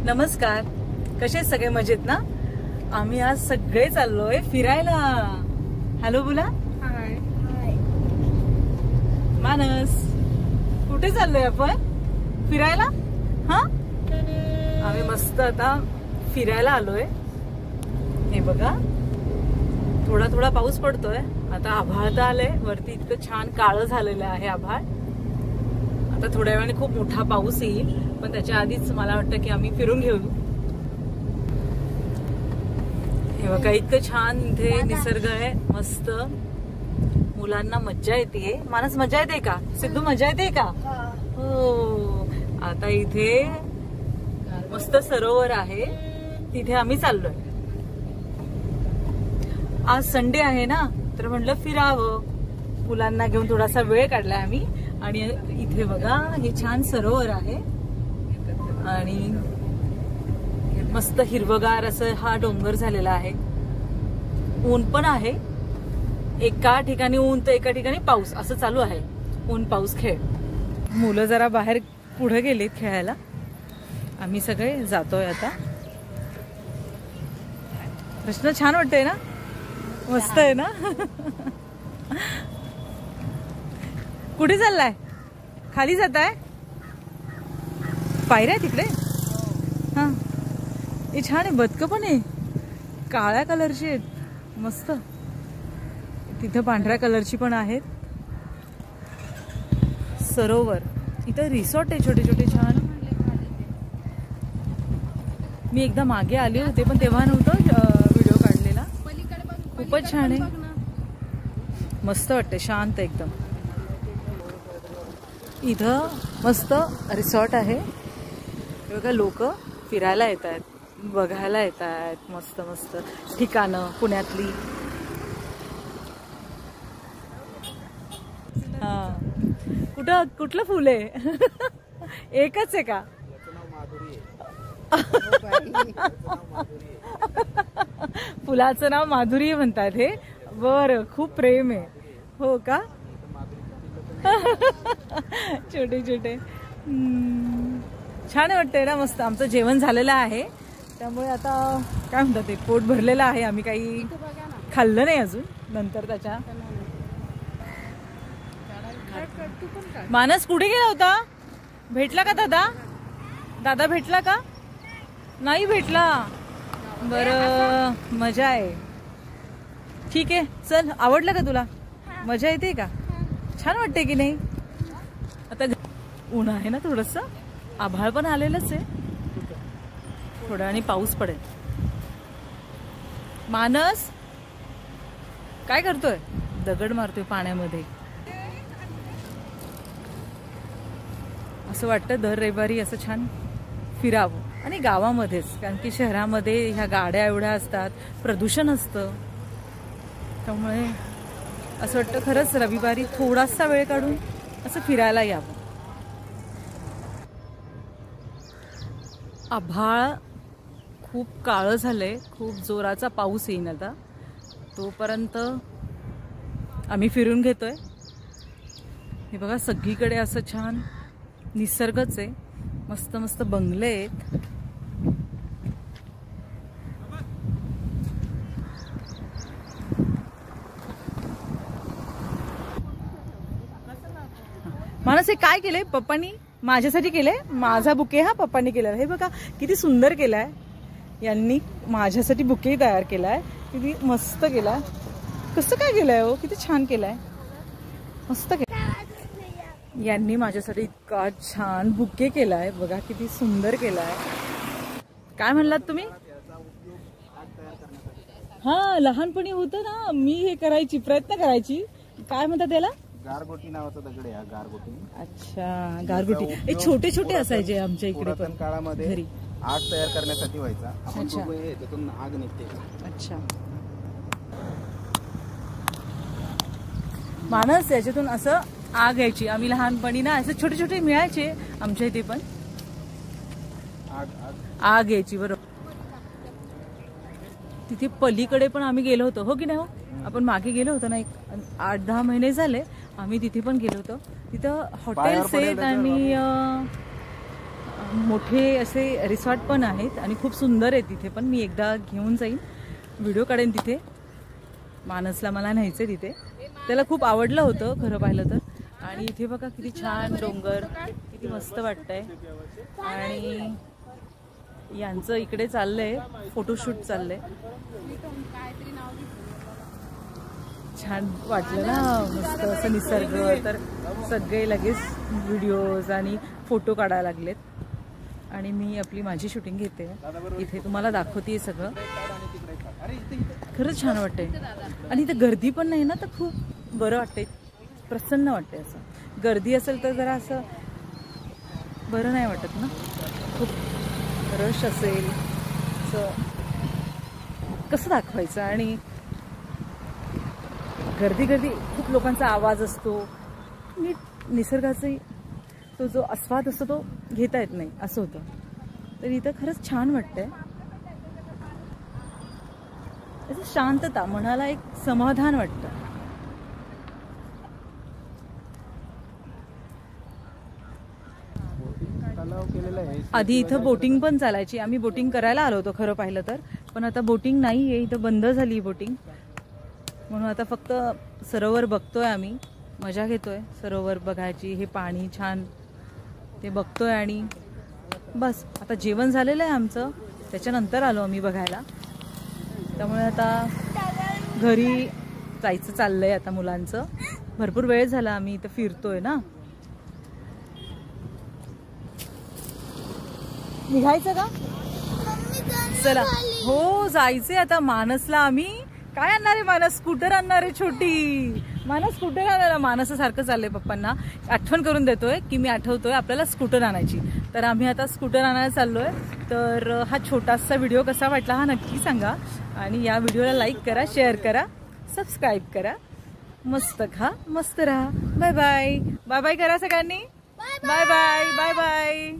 नमस्कार, कसे सगळे मजेत ना? आम्ही आज सगळे चाललोय फिरायला. हॅलो बोला. हाय. मानस, कुठे चाललोय आपण? फिरायला. हा, आम्ही मस्त आता फिरायला आलोय. हे बघा, थोडा थोडा पाऊस पडतोय. आता आभाळ तर आलंय वरती, इतकं छान काळं झालेलं आहे आभाळ. आता थोड्या वेळाने खूप मोठा पाऊस येईल, पण त्याच्या आधीच मला वाटतं की आम्ही फिरून घेऊ. हे बघा, इतकं छान इथे निसर्ग आहे, मस्त. मुलांना मज्जा येते. मानस, मजा येते का? सिद्धू, मजा येते का? हो. आता इथे मस्त सरोवर आहे, तिथे आम्ही चाललोय. आज संडे आहे ना, तर म्हटलं फिरावं. मुलांना घेऊन थोडासा वेळ काढलाय आम्ही. आणि इथे बघा, हे छान सरोवर आहे आणि मस्त हिरवगार असं हा डोंगर झालेला आहे. ऊन पण आहे, एका ठिकाणी ऊन तर एका ठिकाणी पाऊस, असं चालू आहे. ऊन पाऊस खेळ. मुलं जरा बाहेर पुढे गेलीत खेळायला, आम्ही सगळे जातोय आता. कृष्ण, छान वाटतंय ना? मस्त आहे ना? कुठे चाललाय? खाली जाताय? पायऱ्या तिकडे. हा, हे छान आहे. बदकं पण आहे, काळ्या कलरची आहेत, मस्त. तिथं पांढऱ्या कलरची पण आहेत. सरोवर, इथं रिसॉर्ट आहे छोटे छोटे छान. मी एकदा मागे आले होते, पण तेव्हा नव्हतं व्हिडिओ काढलेला. खूपच छान आहे, मस्त वाटते, शांत एकदम. इथं मस्त रिसॉर्ट आहे. बघा, लोक फिरायला येत आहेत, बघायला येत आहेत. मस्त मस्त ठिकाणं पुण्यातली. हा, कुठलं फुल आहे? एकच आहे का? फुलाचं नाव माधुरी म्हणतात हे. बरं, खूप प्रेम आहे. हो का? छोटे छोटे छान वाटतंय ना, मस्त. आमचं जेवण झालेलं आहे, त्यामुळे आता काय म्हणतात ते, पोट भरलेलं आहे. आम्ही काही खाल्लं नाही अजून. नंतर त्याच्या. मानस, कुठे गेला होता? भेटला का दादा? दादा भेटला का? नाही भेटला. बरं, मजा आहे. ठीक आहे, चल. आवडलं का तुला? मजा येते का? छान वाटते की नाही? आता ऊन आहे ना थोडस, आभाळ पण आलेलंच आहे. थोड्या आणि पाऊस पडेल. मानस काय करतोय? दगड मारतोय पाण्यामध्ये. असं वाटतं दर रविवारी असं छान फिरावं. आणि गावामध्येच, कारण की शहरामध्ये ह्या गाड्या एवढ्या असतात, प्रदूषण असतं. त्यामुळे असं वाटतं खरंच रविवारी थोडासा वेळ काढून असं फिरायला यावं. आभाळ खूप काळं झालंय, खूप जोराचा पाऊस येईल आता. तोपर्यंत आम्ही फिरून घेतोय. हे बघा, सगळीकडे असं छान निसर्गच आहे. मस्त मस्त बंगले आहेत. मानस, हे काय केलंय पप्पांनी? माझ्यासाठी केलंय. माझा बुके हा पप्पांनी केलेला. हे बघा किती सुंदर केलाय. यांनी माझ्यासाठी बुके तयार केलाय. किती मस्त केलाय. कसं काय केलंय हो? किती छान केलाय, मस्त केलाय. यांनी माझ्यासाठी इतका छान बुके केलाय. बघा किती सुंदर केलाय. काय म्हणलात तुम्ही? हा, लहानपणी होतं ना, मी हे करायची, प्रयत्न करायची. काय म्हणतात त्याला? गारगोटी नावाचा दगड आहे. गारगोटी. अच्छा, गारगोटी. हे छोटे छोटे असायचे आमच्या इकडे पण काळामध्ये. घरी आग तयार करण्यासाठी व्हायचा. अच्छा, त्यातून आग निघते. अच्छा. मानस, याच्यातून असं आग यायची. आम्ही लहानपणी ना असे छोटे छोटे मिळायचे आमच्या इथे पण. आग यायची. बरोबर. तिथे पलीकडे पण आम्ही गेलो होतो, हो की नाही? हो, आपण मागे गेलो होतो ना, एक 8-10 महिने झाले. आम्ही तिथे पण गेलो होतो. तिथं हॉटेल्स आहेत आणि मोठे असे रिसॉर्ट पण आहेत आणि खूप सुंदर आहे तिथे पण. मी एकदा घेऊन जाईन, व्हिडिओ काढेन तिथे. मानसला मला न्यायचं तिथे, त्याला खूप आवडलं होतं खरं पाहिलं तर. आणि इथे बघा किती छान डोंगर, किती मस्त वाटतंय. आणि यांचं इकडे चाललंय फोटोशूट चाललंय. छान वाटलं ना, मस्त असं निसर्ग. तर सगळे लगेच व्हिडिओज आणि फोटो काढायला लागलेत. आणि मी माझी शूटिंग घेते इथे, तुम्हाला दाखवते सगळं. खरंच छान वाटतंय. आणि इथे गर्दी पण नाही ना, तर खूप बरं वाटतंय, प्रसन्न वाटतंय. असं गर्दी असेल तर जरा असं बरं नाही वाटत ना. खूप रश असेल असं कसं दाखवायचं. आणि गर्दी खूप लोकांचा आवाज असतो, नीट निसर्गाचा तो जो आस्वाद असतो तो घेता येत नाही, असं होतं. तर इथं खरंच छान वाटतंय. असं शांतता, मनाला एक समाधान वाटतं. आधी इथं बोटिंग पण चालायची, आम्ही बोटिंग करायला आलो होतो खरं पाहिलं तर. पण आता बोटिंग नाही आहे इथं, बंद झाली बोटिंग. म्हणून आता फक्त सरोवर बघतोय आम्ही, मजा घेतोय सरोवर बघायची. हे पाणी छान ते बघतोय आणि बस. आता जेवण झालेलं आहे आमचं, त्याच्यानंतर आलो आम्ही बघायला. त्यामुळे आता घरी जायचं चाललंय आता मुलांचं. भरपूर वेळ झाला आम्ही इथं फिरतोय ना. निघायचं का? चला, हो जायचंय आता. मानसला आम्ही काय आणणार आहे? मानस स्कूटर आणणार आहे छोटी. मानस स्कूटर आणणार. मानसासारखं चाललंय पप्पांना, आठवण करून देतोय की मी आठवतोय आपल्याला स्कूटर आणायची. तर आम्ही आता स्कूटर आणायला चाललोय. तर हा छोटासा व्हिडिओ कसा वाटला हा नक्की सांगा. आणि या व्हिडिओला लाईक करा, शेअर करा, सबस्क्राईब करा. मस्त खा, मस्त राहा. Bye bye. बाय बाय करा सगळ्यांनी. Bye bye. Bye bye.